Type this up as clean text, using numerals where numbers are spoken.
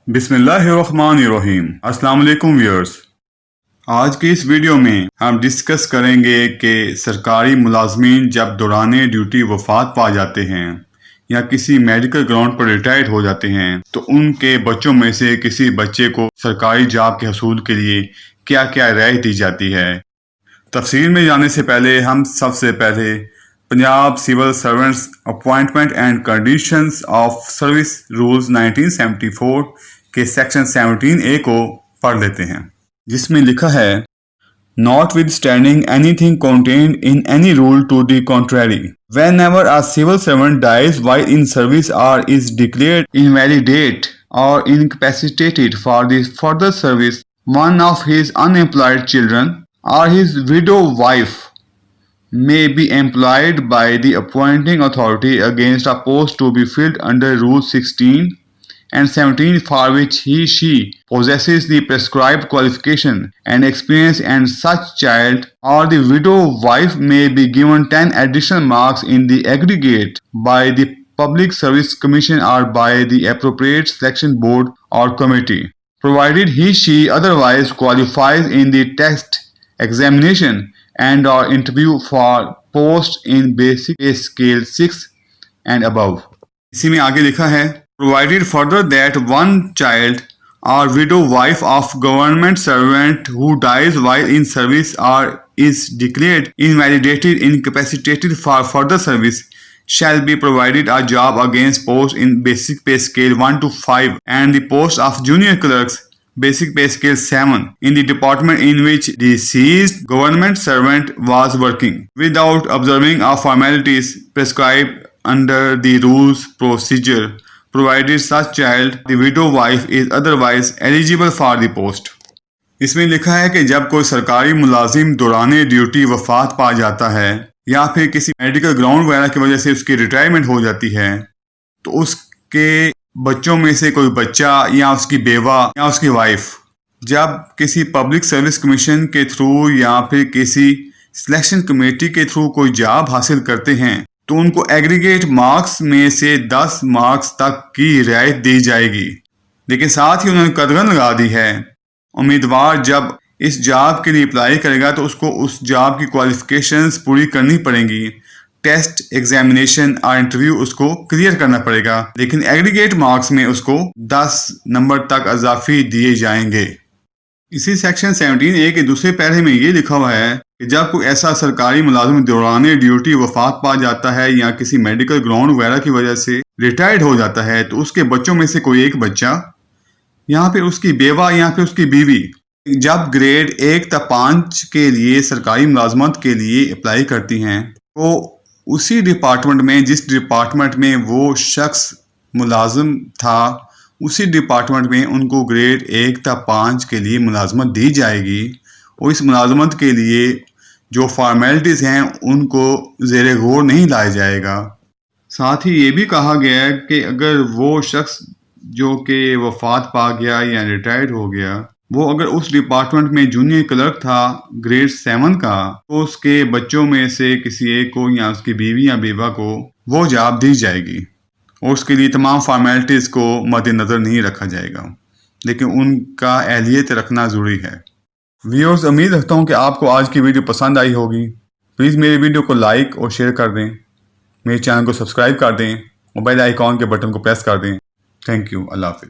बिस्मिल्लाहिर्रहमानिर्रहीम। अस्सलाम वालेकुम व्यूअर्स। आज की इस वीडियो में हम डिस्कस करेंगे कि सरकारी मुलाजमीन जब दौरान ड्यूटी वफात पा जाते हैं या किसी मेडिकल ग्राउंड पर रिटायर्ड हो जाते हैं तो उनके बच्चों में से किसी बच्चे को सरकारी जॉब के हसूल के लिए क्या क्या राय दी जाती है। तफसील में जाने से पहले हम सबसे पहले Punjab civil servants appointment and conditions of service rules 1974 के सेक्शन 17A को पढ़ लेते हैं, जिसमें लिखा है Notwithstanding anything contained in any rule to the contrary, whenever a civil servant dies while in service or is declared invalidate or incapacitated for the further service, one of his unemployed children or his widow wife may be employed by the appointing authority against a post to be filled under Rule 16 and 17 for which he/she possesses the prescribed qualification and experience, and such child or the widow wife may be given 10 additional marks in the aggregate by the Public Service Commission or by the appropriate selection board or committee, provided he/she otherwise qualifies in the test examination and or interview for post in basic pay scale 6 and above. इसी में आगे लिखा है provided further that one child or widow wife of government servant who dies while in service or is declared invalidated incapacitated for further service shall be provided a job against post in basic pay scale 1 to 5 and the post of junior clerks basic pay scale 7 in the department in which the deceased government servant was working, without observing our formalities prescribed under the rules procedure, provided such child the widow wife is otherwise eligible for the post. इसमें लिखा है कि जब कोई सरकारी मुलाजिम दौरान duty वफात पा जाता है या फिर किसी मेडिकल ग्राउंड वगैरह की वजह से उसकी रिटायरमेंट हो जाती है तो उसके बच्चों में से कोई बच्चा या उसकी बेवा या उसकी वाइफ जब किसी पब्लिक सर्विस कमीशन के थ्रू या फिर किसी सिलेक्शन कमेटी के थ्रू कोई जॉब हासिल करते हैं तो उनको एग्रीगेट मार्क्स में से 10 मार्क्स तक की रियायत दी जाएगी। लेकिन साथ ही उन्होंने कदगन लगा दी है उम्मीदवार जब इस जॉब के लिए अप्लाई करेगा तो उसको उस जॉब की क्वालिफिकेशंस पूरी करनी पड़ेंगी, टेस्ट एग्जामिनेशन और इंटरव्यू उसको क्लियर करना पड़ेगा, लेकिन एग्रीगेट मार्क्स में उसको 10 नंबर तक अजाफी दिए जाएंगे। इसी सेक्शन 17A के दूसरे पैरे में ये लिखा हुआ है कि जब कोई ऐसा सरकारी मुलाजिम दौरान ड्यूटी वफात पा जाता है या किसी मेडिकल ग्राउंड वगैरह की वजह से रिटायर्ड हो जाता है तो उसके बच्चों में से कोई एक बच्चा या फिर उसकी बेवा या फिर उसकी बीवी जब ग्रेड 1 तक 5 के लिए सरकारी मुलाजमत के लिए अप्लाई करती हैं तो उसी डिपार्टमेंट में जिस डिपार्टमेंट में वो शख्स मुलाजिम था उसी डिपार्टमेंट में उनको ग्रेड 1 तक 5 के लिए मुलाजमत दी जाएगी और इस मुलाजमत के लिए जो फॉर्मेलिटीज़ हैं उनको ज़ेरे गौर नहीं लाया जाएगा। साथ ही ये भी कहा गया है कि अगर वो शख्स जो कि वफात पा गया या रिटायर्ड हो गया वो अगर उस डिपार्टमेंट में जूनियर क्लर्क था ग्रेड 7 का तो उसके बच्चों में से किसी एक को या उसकी बीवी या बेवा को वो जॉब दी जाएगी और उसके लिए तमाम फॉर्मेलिटीज़ को मद्देनज़र नहीं रखा जाएगा, लेकिन उनका अहलियत रखना ज़रूरी है। व्यूअर्स, उम्मीद रखता हूँ कि आपको आज की वीडियो पसंद आई होगी। प्लीज़ मेरी वीडियो को लाइक और शेयर कर दें, मेरे चैनल को सब्सक्राइब कर दें और बेल आइकॉन के बटन को प्रेस कर दें। Thank you. अल्लाह हाफ़िज़।